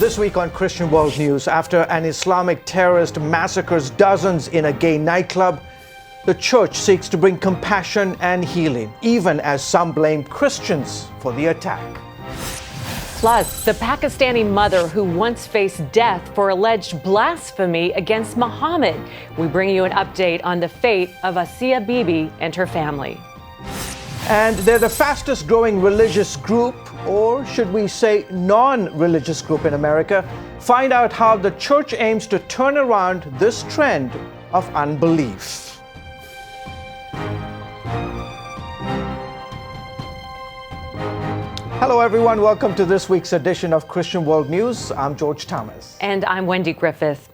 This week on Christian World News, after an Islamic terrorist massacres dozens in a gay nightclub, the church seeks to bring compassion and healing, even as some blame Christians for the attack. Plus, the Pakistani mother who once faced death for alleged blasphemy against Muhammad. We bring you an update on the fate of Asiya Bibi and her family. And they're the fastest growing religious group, or should we say non-religious group in America. Find out how the church aims to turn around this trend of unbelief. Hello everyone, welcome to this week's edition of Christian World News. I'm George Thomas. And I'm Wendy Griffith.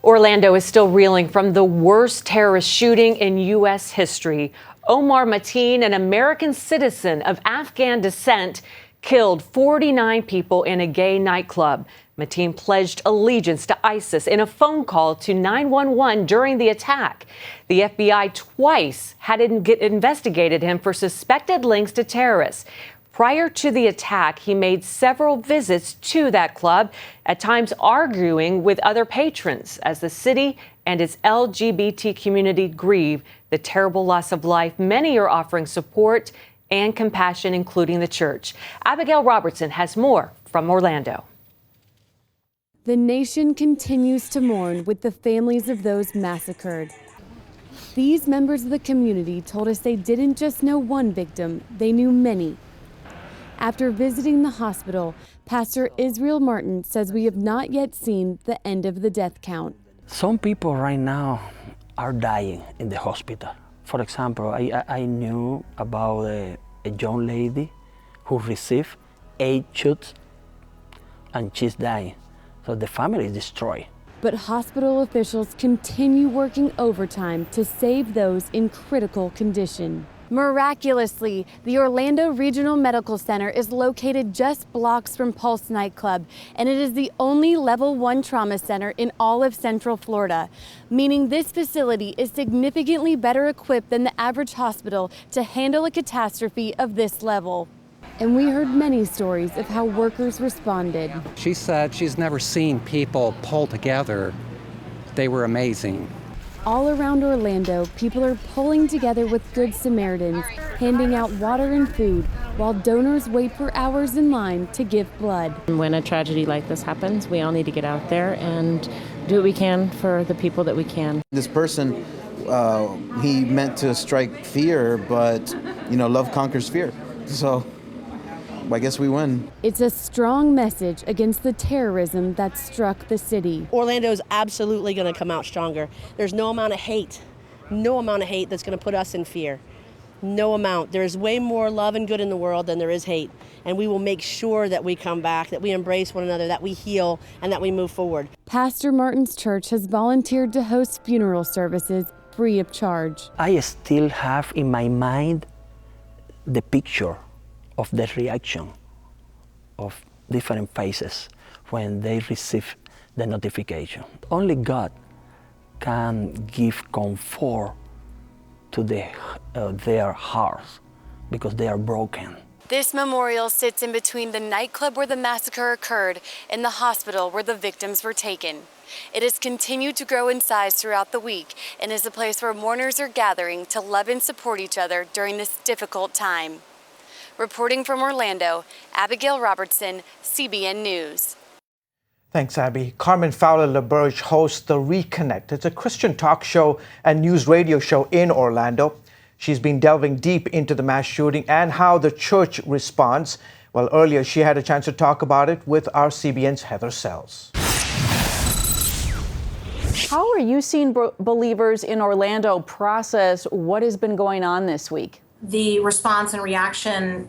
Orlando is still reeling from the worst terrorist shooting in U.S. history. Omar Mateen, an American citizen of Afghan descent, killed 49 people in a gay nightclub. Mateen pledged allegiance to ISIS in a phone call to 911 during the attack. The FBI twice had investigated him for suspected links to terrorists. Prior to the attack, he made several visits to that club, at times arguing with other patrons as the city and its LGBT community grieve the terrible loss of life. Many are offering support and compassion, including the church. Abigail Robertson has more from Orlando. The nation continues to mourn with the families of those massacred. These members of the community told us they didn't just know one victim, they knew many. After visiting the hospital, Pastor Israel Martin says we have not yet seen the end of the death count. Some people right now are dying in the hospital. For example, I knew about a young lady who received 8 shots and she's dying. So the family is destroyed. But hospital officials continue working overtime to save those in critical condition. Miraculously, the Orlando Regional Medical Center is located just blocks from Pulse nightclub, and it is the only level 1 trauma center in all of Central Florida, meaning this facility is significantly better equipped than the average hospital to handle a catastrophe of this level. And we heard many stories of how workers responded. She said she's never seen people pull together. They were amazing. All around Orlando, people are pulling together with Good Samaritans, handing out water and food, while donors wait for hours in line to give blood. When a tragedy like this happens, we all need to get out there and do what we can for the people that we can. This person, he meant to strike fear, but, love conquers fear. So I guess we win. It's a strong message against the terrorism that struck the city. Orlando's absolutely going to come out stronger. There's no amount of hate that's going to put us in fear. No amount. There's way more love and good in the world than there is hate. And we will make sure that we come back, that we embrace one another, that we heal, and that we move forward. Pastor Martin's church has volunteered to host funeral services free of charge. I still have in my mind the picture of the reaction of different faces when they receive the notification. Only God can give comfort to their hearts because they are broken. This memorial sits in between the nightclub where the massacre occurred and the hospital where the victims were taken. It has continued to grow in size throughout the week and is a place where mourners are gathering to love and support each other during this difficult time. Reporting from Orlando, Abigail Robertson, CBN News. Thanks, Abby. Carmen Fowler Laberge hosts The Reconnect. It's a Christian talk show and news radio show in Orlando. She's been delving deep into the mass shooting and how the church responds. Well, earlier she had a chance to talk about it with our CBN's Heather Sells. How are you seeing believers in Orlando process what has been going on this week? The response and reaction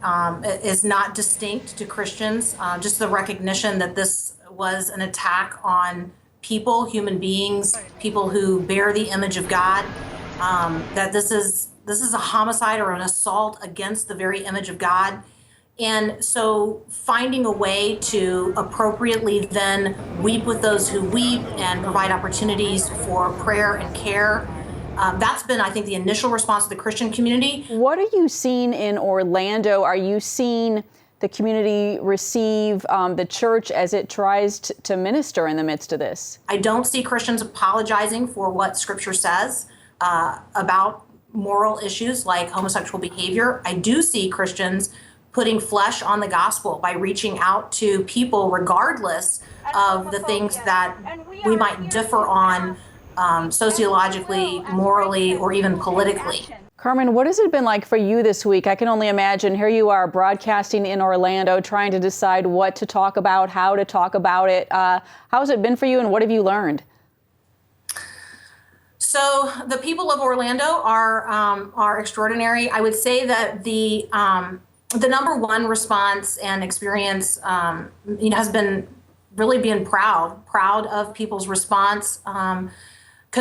is not distinct to Christians. Just the recognition that this was an attack on people, human beings, people who bear the image of God, that this is a homicide or an assault against the very image of God. And so finding a way to appropriately then weep with those who weep and provide opportunities for prayer and care. That's been, I think, the initial response to the Christian community. What are you seeing in Orlando? Are you seeing the community receive the church as it tries to minister in the midst of this? I don't see Christians apologizing for what Scripture says about moral issues like homosexual behavior. I do see Christians putting flesh on the gospel by reaching out to people regardless of the things that we might differ on sociologically, morally, or even politically. Carmen, what has it been like for you this week? I can only imagine. Here you are broadcasting in Orlando, trying to decide what to talk about, how to talk about it. How has it been for you, and what have you learned? So the people of Orlando are extraordinary. I would say that the number one response and experience, has been really being proud of people's response.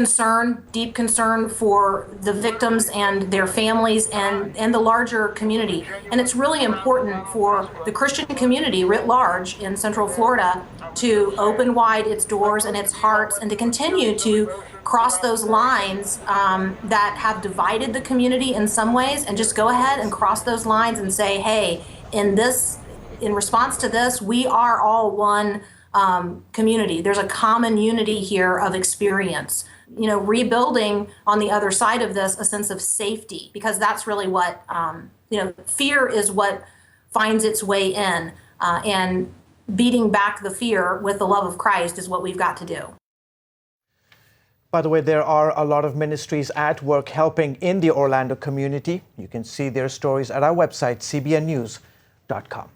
Concern, deep concern for the victims and their families and the larger community. And it's really important for the Christian community writ large in Central Florida to open wide its doors and its hearts and to continue to cross those lines that have divided the community in some ways, and just go ahead and cross those lines and say, hey, in response to this, we are all one community. There's a common unity here of experience. Rebuilding on the other side of this a sense of safety, because that's really what, fear is what finds its way in, and beating back the fear with the love of Christ is what we've got to do. By the way, there are a lot of ministries at work helping in the Orlando community. You can see their stories at our website, cbnnews.com.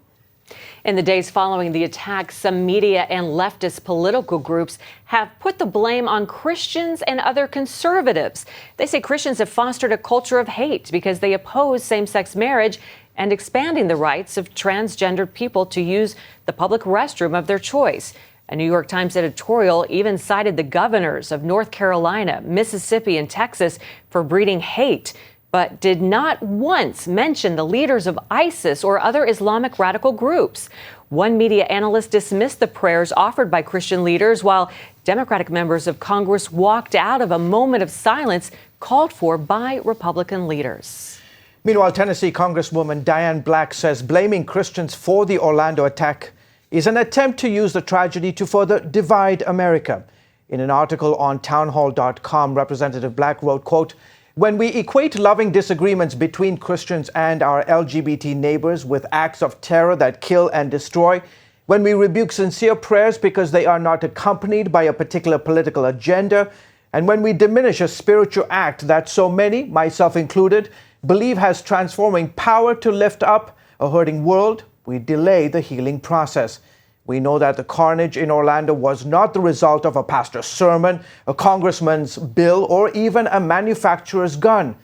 In the days following the attack, some media and leftist political groups have put the blame on Christians and other conservatives. They say Christians have fostered a culture of hate because they oppose same-sex marriage and expanding the rights of transgendered people to use the public restroom of their choice. A New York Times editorial even cited the governors of North Carolina, Mississippi, and Texas for breeding hate, but did not once mention the leaders of ISIS or other Islamic radical groups. One media analyst dismissed the prayers offered by Christian leaders, while Democratic members of Congress walked out of a moment of silence called for by Republican leaders. Meanwhile, Tennessee Congresswoman Diane Black says blaming Christians for the Orlando attack is an attempt to use the tragedy to further divide America. In an article on townhall.com, Representative Black wrote, quote, "When we equate loving disagreements between Christians and our LGBT neighbors with acts of terror that kill and destroy, when we rebuke sincere prayers because they are not accompanied by a particular political agenda, and when we diminish a spiritual act that so many, myself included, believe has transforming power to lift up a hurting world, we delay the healing process. We know that the carnage in Orlando was not the result of a pastor's sermon, a congressman's bill, or even a manufacturer's gun.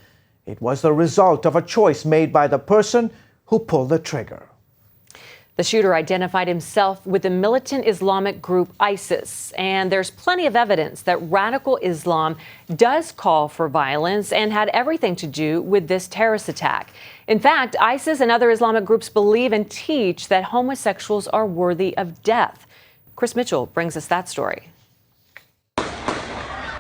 It was the result of a choice made by the person who pulled the trigger." The shooter identified himself with the militant Islamic group ISIS, and there's plenty of evidence that radical Islam does call for violence and had everything to do with this terrorist attack. In fact, ISIS and other Islamic groups believe and teach that homosexuals are worthy of death. Chris Mitchell brings us that story.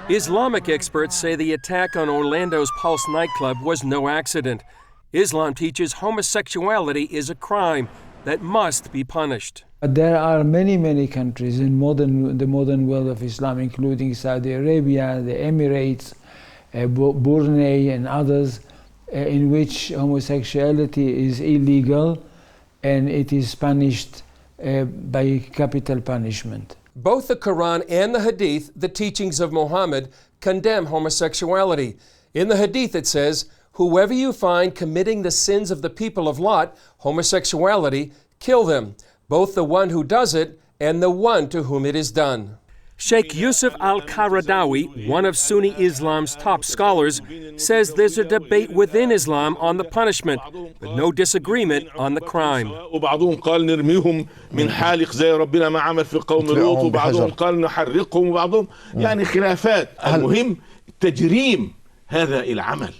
Islamic experts say the attack on Orlando's Pulse nightclub was no accident. Islam teaches homosexuality is a crime that must be punished. There are many countries in the modern world of Islam, including Saudi Arabia, the Emirates, Brunei, and others, in which homosexuality is illegal and it is punished by capital punishment. Both the Quran and the Hadith, the teachings of Muhammad, condemn homosexuality. In the Hadith it says, "Whoever you find committing the sins of the people of Lot, homosexuality, kill them, both the one who does it and the one to whom it is done." Sheikh Yusuf al-Qaradawi, one of Sunni Islam's top scholars, says there's a debate within Islam on the punishment, but no disagreement on the crime. وبعضهم قال نرميهم من حالق زي ربنا ما عمل في قوم لوط وبعضهم قال نحرقهم وبعضهم يعني خلافات. المهم تجريم هذا العمل.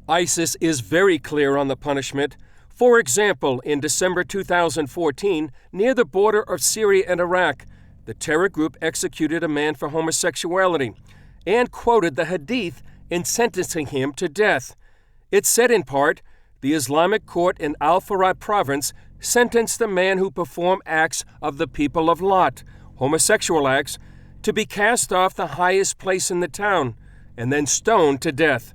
ISIS is very clear on the punishment. For example, in December 2014, near the border of Syria and Iraq, the terror group executed a man for homosexuality and quoted the Hadith in sentencing him to death. It said in part, the Islamic court in Al-Farad province sentenced the man who performed acts of the people of Lot, homosexual acts, to be cast off the highest place in the town and then stoned to death.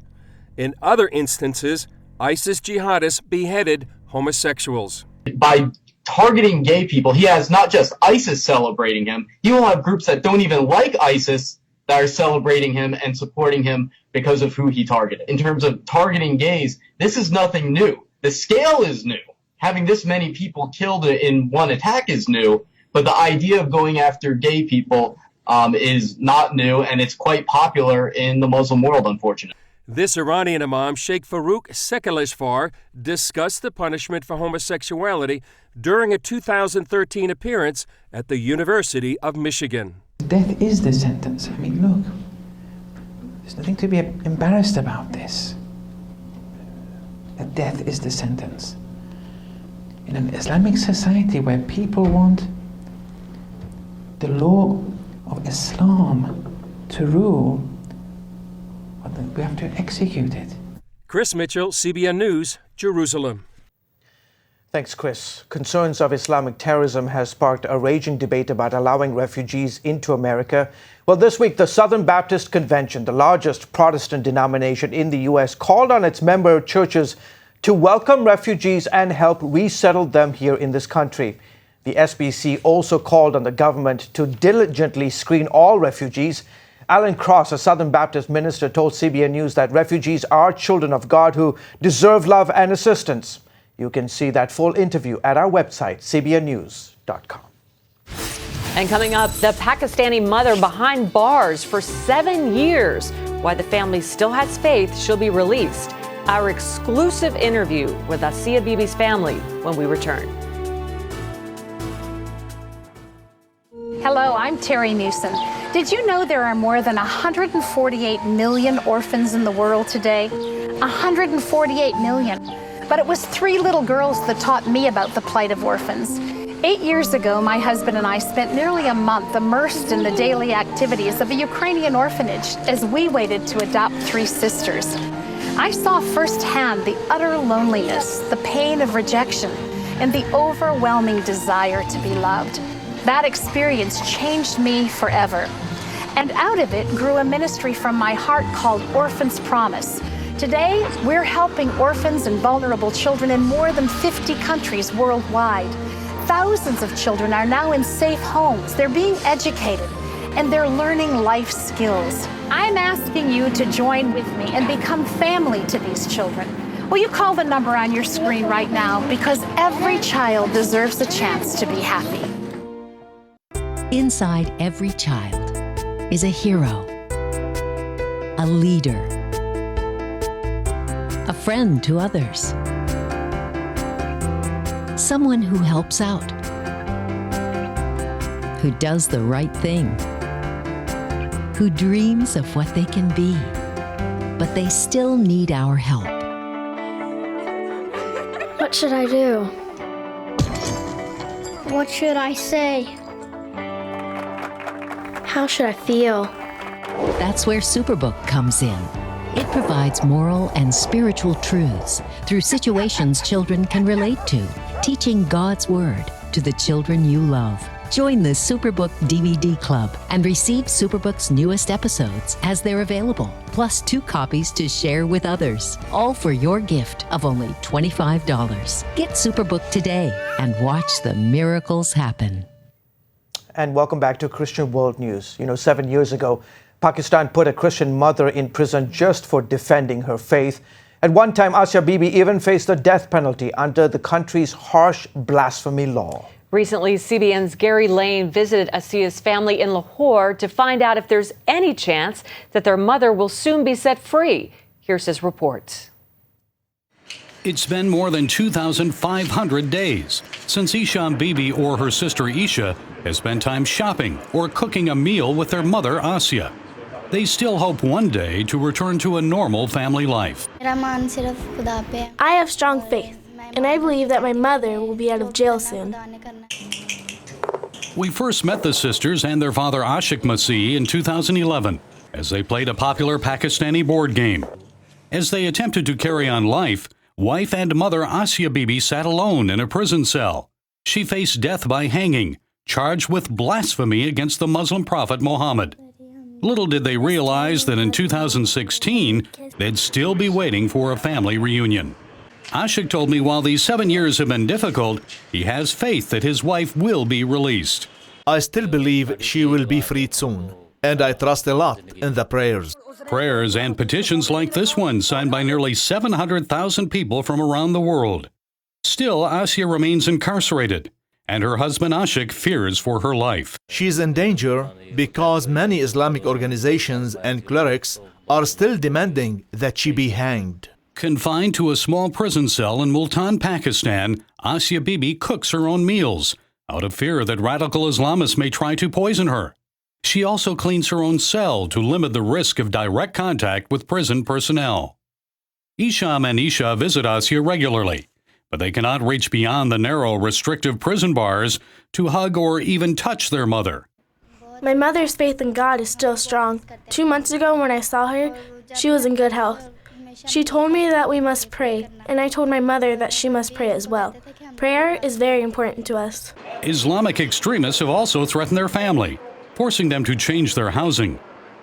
In other instances, ISIS jihadists beheaded homosexuals. By targeting gay people, he has not just ISIS celebrating him, he will have groups that don't even like ISIS that are celebrating him and supporting him because of who he targeted. In terms of targeting gays, this is nothing new. The scale is new. Having this many people killed in one attack is new, but the idea of going after gay people is not new, and it's quite popular in the Muslim world, unfortunately. This Iranian imam, Sheikh Farouk Sekaleshvar, discussed the punishment for homosexuality during a 2013 appearance at the University of Michigan. Death is the sentence. I mean, look, there's nothing to be embarrassed about this. That death is the sentence. In an Islamic society where people want the law of Islam to rule, we have to execute it. Chris Mitchell, CBN News, Jerusalem. Thanks, Chris. Concerns of Islamic terrorism has sparked a raging debate about allowing refugees into America. Well, this week, the Southern Baptist Convention, the largest Protestant denomination in the U.S., called on its member churches to welcome refugees and help resettle them here in this country. The SBC also called on the government to diligently screen all refugees. Alan Cross, a Southern Baptist minister, told CBN News that refugees are children of God who deserve love and assistance. You can see that full interview at our website, cbnnews.com. And coming up, the Pakistani mother behind bars for 7 years. Why the family still has faith she'll be released. Our exclusive interview with Asiya Bibi's family when we return. Hello, I'm Terry Newsom. Did you know there are more than 148 million orphans in the world today? 148 million. But it was 3 little girls that taught me about the plight of orphans. 8 years ago, my husband and I spent nearly a month immersed in the daily activities of a Ukrainian orphanage as we waited to adopt 3 sisters. I saw firsthand the utter loneliness, the pain of rejection, and the overwhelming desire to be loved. That experience changed me forever. And out of it grew a ministry from my heart called Orphans Promise. Today, we're helping orphans and vulnerable children in more than 50 countries worldwide. Thousands of children are now in safe homes. They're being educated, and they're learning life skills. I'm asking you to join with me and become family to these children. Will you call the number on your screen right now? Because every child deserves a chance to be happy. Inside every child is a hero, a leader, a friend to others, someone who helps out, who does the right thing, who dreams of what they can be, but they still need our help. What should I do? What should I say? How should I feel? That's where Superbook comes in. It provides moral and spiritual truths through situations children can relate to, teaching God's Word to the children you love. Join the Superbook DVD Club and receive Superbook's newest episodes as they're available, plus 2 copies to share with others, all for your gift of only $25. Get Superbook today and watch the miracles happen. And welcome back to Christian World News. 7 years ago, Pakistan put a Christian mother in prison just for defending her faith. At one time, Asiya Bibi even faced the death penalty under the country's harsh blasphemy law. Recently, CBN's Gary Lane visited Asiya's family in Lahore to find out if there's any chance that their mother will soon be set free. Here's his report. It's been more than 2,500 days since Isham Bibi or her sister Isha has spent time shopping or cooking a meal with their mother Asiya. They still hope one day to return to a normal family life. I have strong faith, and I believe that my mother will be out of jail soon. We first met the sisters and their father Ashik Masih in 2011 as they played a popular Pakistani board game. As they attempted to carry on life, wife and mother Asia Bibi sat alone in a prison cell. She faced death by hanging, charged with blasphemy against the Muslim prophet Muhammad. Little did they realize that in 2016, they'd still be waiting for a family reunion. Ashik told me while these 7 years have been difficult, he has faith that his wife will be released. I still believe she will be freed soon, and I trust a lot in the prayers. Prayers and petitions like this one signed by nearly 700,000 people from around the world. Still, Asia remains incarcerated, and her husband Ashik fears for her life. She's in danger because many Islamic organizations and clerics are still demanding that she be hanged. Confined to a small prison cell in Multan, Pakistan, Asia Bibi cooks her own meals out of fear that radical Islamists may try to poison her. She also cleans her own cell to limit the risk of direct contact with prison personnel. Isham and Isha visit Asia regularly, but they cannot reach beyond the narrow, restrictive prison bars to hug or even touch their mother. My mother's faith in God is still strong. 2 months ago when I saw her, she was in good health. She told me that we must pray, and I told my mother that she must pray as well. Prayer is very important to us. Islamic extremists have also threatened their family, forcing them to change their housing.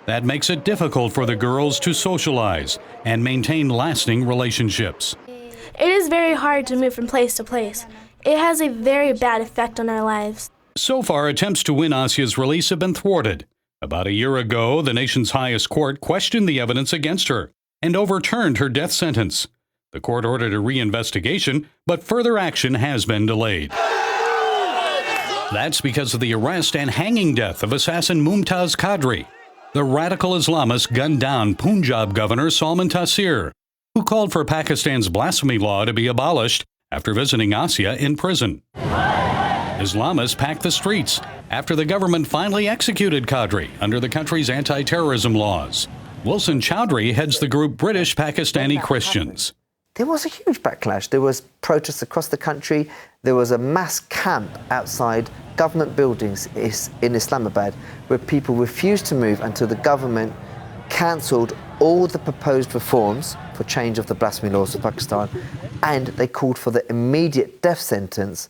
That makes it difficult for the girls to socialize and maintain lasting relationships. It is very hard to move from place to place. It has a very bad effect on our lives. So far, attempts to win Asia's release have been thwarted. About a year ago, the nation's highest court questioned the evidence against her and overturned her death sentence. The court ordered a reinvestigation, but further action has been delayed. That's because of the arrest and hanging death of assassin Mumtaz Qadri. The radical Islamist gunned down Punjab Governor Salman Taseer, who called for Pakistan's blasphemy law to be abolished after visiting Asia in prison. Islamists packed the streets after the government finally executed Qadri under the country's anti-terrorism laws. Wilson Chowdhury heads the group British Pakistani Christians. There was a huge backlash. There was protests across the country. There was a mass camp outside government buildings in Islamabad where people refused to move until the government cancelled all the proposed reforms for change of the blasphemy laws of Pakistan, and they called for the immediate death sentence,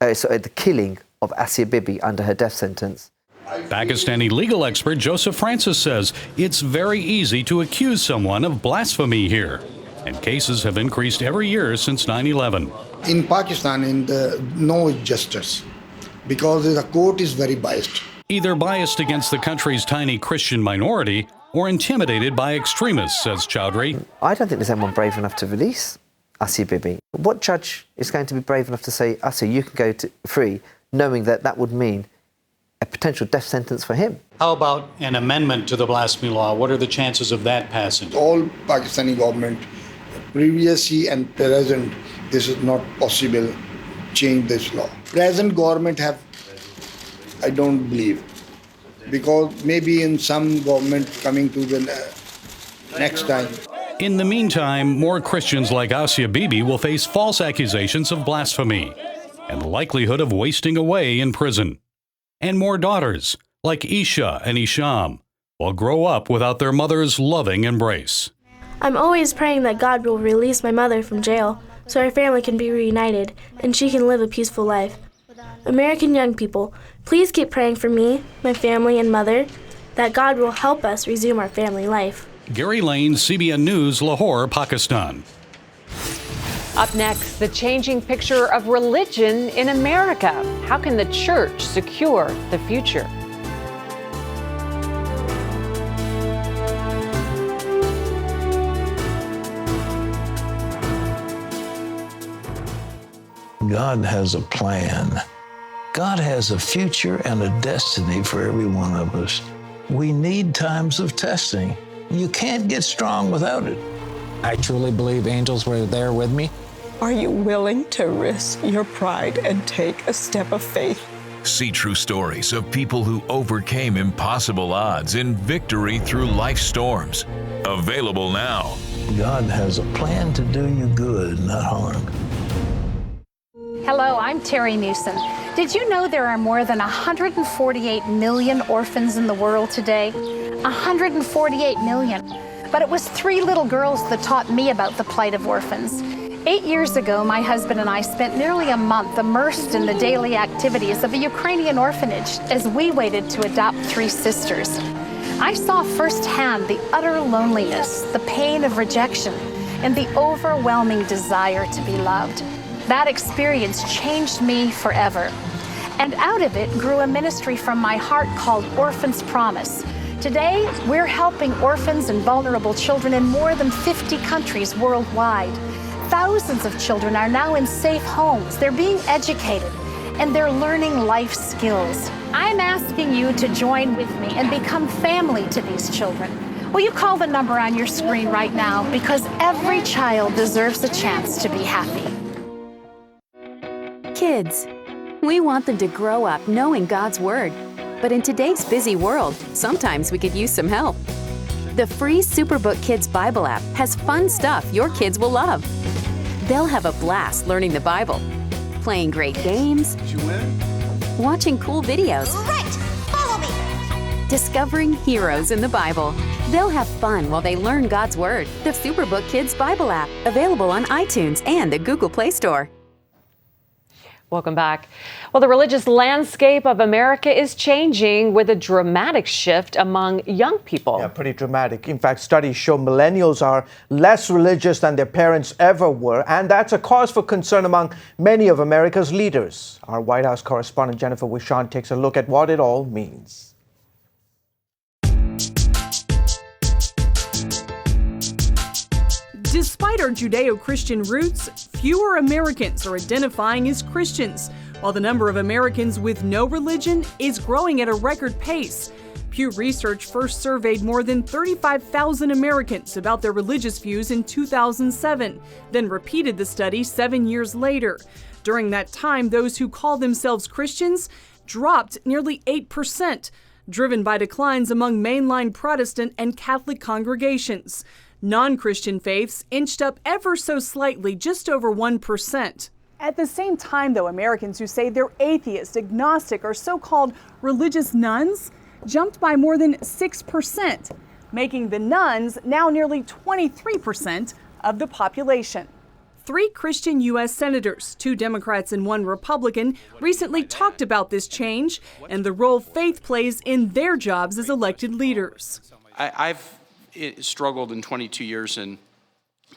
the killing of Asia Bibi under her death sentence. Pakistani legal expert Joseph Francis says it's very easy to accuse someone of blasphemy here, and cases have increased every year since 9/11. In Pakistan, no justice because the court is very biased. Either biased against the country's tiny Christian minority or intimidated by extremists, says Chowdhury. I don't think there's anyone brave enough to release Asia Bibi. What judge is going to be brave enough to say, Asia, you can go free, knowing that that would mean a potential death sentence for him? How about an amendment to the blasphemy law? What are the chances of that passing? All Pakistani government, previously and present, this is not possible, change this law. Present government have, I don't believe, because maybe in some government coming to the next time. In the meantime, more Christians like Asia Bibi will face false accusations of blasphemy and the likelihood of wasting away in prison. And more daughters, like Isha and Isham, will grow up without their mother's loving embrace. I'm always praying that God will release my mother from jail so our family can be reunited and she can live a peaceful life. American young people, please keep praying for me, my family, and mother, that God will help us resume our family life. Gary Lane, CBN News, Lahore, Pakistan. Up next, the changing picture of religion in America. How can the church secure the future? God has a plan. God has a future and a destiny for every one of us. We need times of testing. You can't get strong without it. I truly believe angels were there with me. Are you willing to risk your pride and take a step of faith? See true stories of people who overcame impossible odds in victory through life's storms. Available now. God has a plan to do you good, not harm. Hello, I'm Terry Newsom. Did you know there are more than 148 million orphans in the world today? 148 million. But it was 3 little girls that taught me about the plight of orphans. 8 years ago, my husband and I spent nearly a month immersed in the daily activities of a Ukrainian orphanage as we waited to adopt 3 sisters. I saw firsthand the utter loneliness, the pain of rejection, and the overwhelming desire to be loved. That experience changed me forever. And out of it grew a ministry from my heart called Orphans Promise. Today, we're helping orphans and vulnerable children in more than 50 countries worldwide. Thousands of children are now in safe homes. They're being educated, and they're learning life skills. I'm asking you to join with me and become family to these children. Will you call the number on your screen right now? Because every child deserves a chance to be happy. Kids, we want them to grow up knowing God's Word. But in today's busy world, sometimes we could use some help. The free Superbook Kids Bible app has fun stuff your kids will love. They'll have a blast learning the Bible, playing great games, watching cool videos, Follow me. discovering heroes in the Bible. They'll have fun while they learn God's Word. The Superbook Kids Bible app, available on iTunes and the Google Play Store. Welcome back. Well, the religious landscape of America is changing with a dramatic shift among young people. Yeah, pretty dramatic. In fact, studies show millennials are less religious than their parents ever were, and that's a cause for concern among many of America's leaders. Our White House correspondent Jennifer Wishon takes a look at what it all means. Despite our Judeo-Christian roots, fewer Americans are identifying as Christians, while the number of Americans with no religion is growing at a record pace. Pew Research first surveyed more than 35,000 Americans about their religious views in 2007, then repeated the study 7 years later. During that time, those who call themselves Christians dropped nearly 8%, driven by declines among mainline Protestant and Catholic congregations. Non-Christian faiths inched up ever so slightly, just over 1%. At the same time, though, Americans who say they're atheist, agnostic, or so-called religious nuns jumped by more than 6%, making the nuns now nearly 23% of the population. 3 Christian U.S. senators, 2 Democrats and 1 Republican, recently talked about this change and the role faith plays in their jobs as elected leaders. I've struggled in 22 years in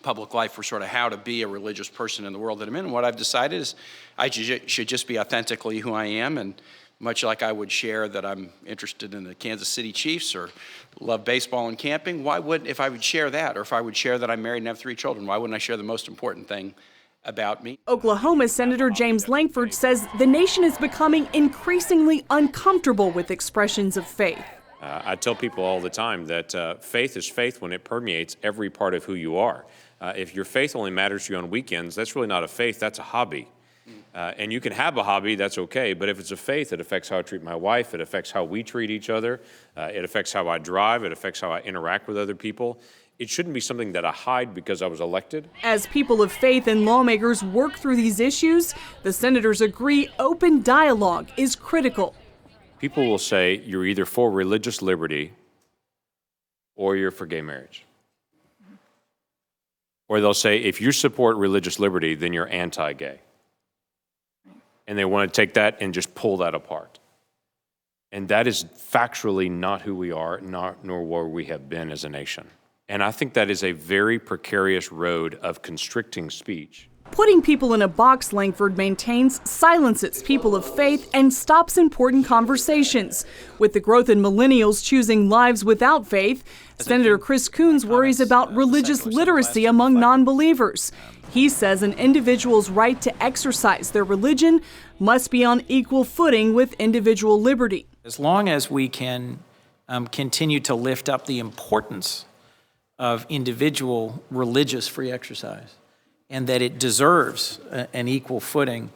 public life for sort of how to be a religious person in the world that I'm in. And what I've decided is I should just be authentically who I am, and much like I would share that I'm interested in the Kansas City Chiefs or love baseball and camping, if I would share that, or if I would share that I'm married and have 3 children, why wouldn't I share the most important thing about me? Oklahoma Senator James Lankford says the nation is becoming increasingly uncomfortable with expressions of faith. I tell people all the time that faith is faith when it permeates every part of who you are. If your faith only matters to you on weekends, that's really not a faith, that's a hobby. And you can have a hobby, that's okay, but if it's a faith, it affects how I treat my wife, it affects how we treat each other, it affects how I drive, it affects how I interact with other people. It shouldn't be something that I hide because I was elected. As people of faith and lawmakers work through these issues, the senators agree open dialogue is critical. People will say you're either for religious liberty or you're for gay marriage. Or they'll say if you support religious liberty, then you're anti-gay. And they want to take that and just pull that apart. And that is factually not who we are, nor where we have been as a nation. And I think that is a very precarious road of constricting speech. Putting people in a box, Lankford maintains, silences people of faith and stops important conversations. With the growth in millennials choosing lives without faith, Senator Chris Coons worries about religious literacy among non-believers. He says an individual's right to exercise their religion must be on equal footing with individual liberty. As long as we can continue to lift up the importance of individual religious free exercise, and that it deserves an equal footing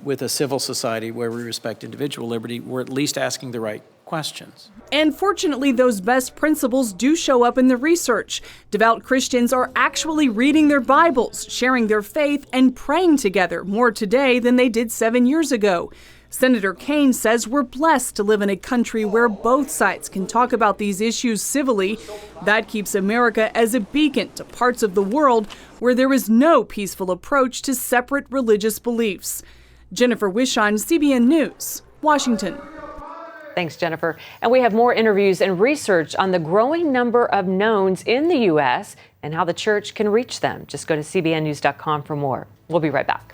with a civil society where we respect individual liberty, we're at least asking the right questions. And fortunately, those best principles do show up in the research. Devout Christians are actually reading their Bibles, sharing their faith, and praying together more today than they did 7 years ago. Senator Kaine says we're blessed to live in a country where both sides can talk about these issues civilly. That keeps America as a beacon to parts of the world where there is no peaceful approach to separate religious beliefs. Jennifer Wishon, CBN News, Washington. Thanks, Jennifer. And we have more interviews and research on the growing number of knowns in the U.S. and how the church can reach them. Just go to cbnnews.com for more. We'll be right back.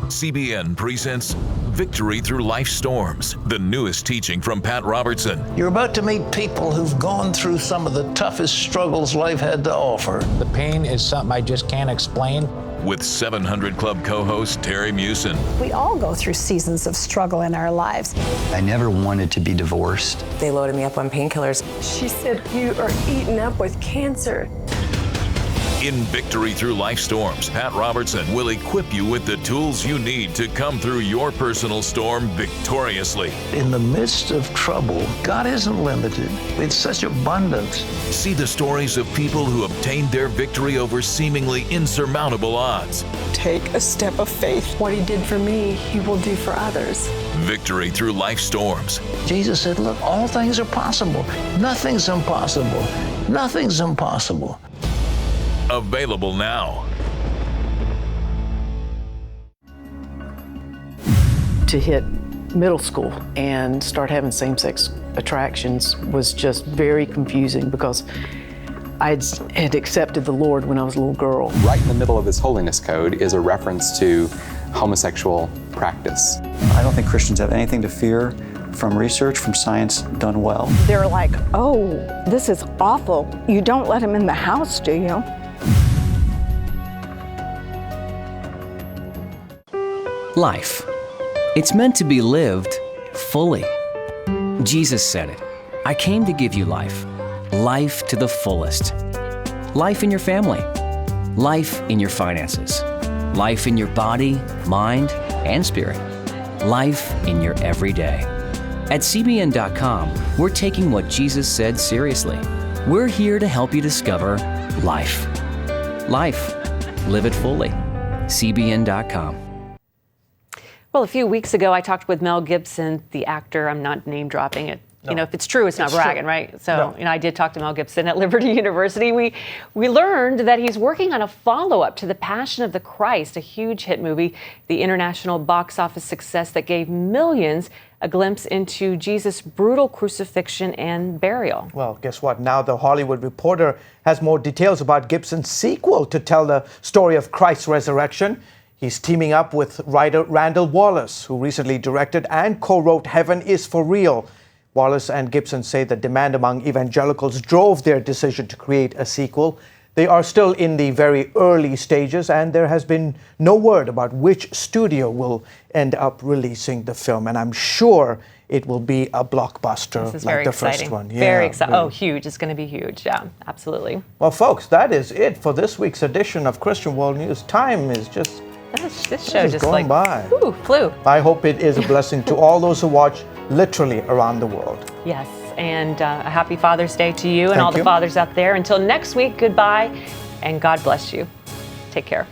CBN presents Victory Through Life Storms, the newest teaching from Pat Robertson. You're about to meet people who've gone through some of the toughest struggles life had to offer. The pain is something I just can't explain. With 700 Club co-host Terry Mewson. We all go through seasons of struggle in our lives. I never wanted to be divorced. They loaded me up on painkillers. She said, "You are eaten up with cancer." In Victory Through Life Storms, Pat Robertson will equip you with the tools you need to come through your personal storm victoriously. In the midst of trouble, God isn't limited. It's such abundance. See the stories of people who obtained their victory over seemingly insurmountable odds. Take a step of faith. What he did for me, he will do for others. Victory Through Life Storms. Jesus said, look, all things are possible. Nothing's impossible. Nothing's impossible. Available now. To hit middle school and start having same-sex attractions was just very confusing because I had accepted the Lord when I was a little girl. Right in the middle of this holiness code is a reference to homosexual practice. I don't think Christians have anything to fear from research, from science done well. They're like, "Oh, this is awful. You don't let him in the house, do you?" Life. It's meant to be lived fully. Jesus said it. I came to give you life. Life to the fullest. Life in your family. Life in your finances. Life in your body, mind, and spirit. Life in your everyday. At CBN.com, we're taking what Jesus said seriously. We're here to help you discover life. Life. Live it fully. CBN.com. Well, a few weeks ago, I talked with Mel Gibson, the actor. I'm not name dropping it. No. You know, if it's true, it's not bragging, true. Right? So, no. I did talk to Mel Gibson at Liberty University. We learned that he's working on a follow-up to The Passion of the Christ, a huge hit movie, the international box office success that gave millions a glimpse into Jesus' brutal crucifixion and burial. Well, guess what? Now The Hollywood Reporter has more details about Gibson's sequel to tell the story of Christ's resurrection. He's teaming up with writer Randall Wallace, who recently directed and co-wrote Heaven is for Real. Wallace and Gibson say the demand among evangelicals drove their decision to create a sequel. They are still in the very early stages, and there has been no word about which studio will end up releasing the film. And I'm sure it will be a blockbuster this is like very the exciting. First one. Very exciting. Really. Oh, huge. It's going to be huge. Yeah, absolutely. Well, folks, that is it for this week's edition of Christian World News. Time is just... This show just going by. Flew. I hope it is a blessing to all those who watch literally around the world. Yes, and a happy Father's Day to you and Thank all the you. fathers out there. Until next week, goodbye, and God bless you. Take care.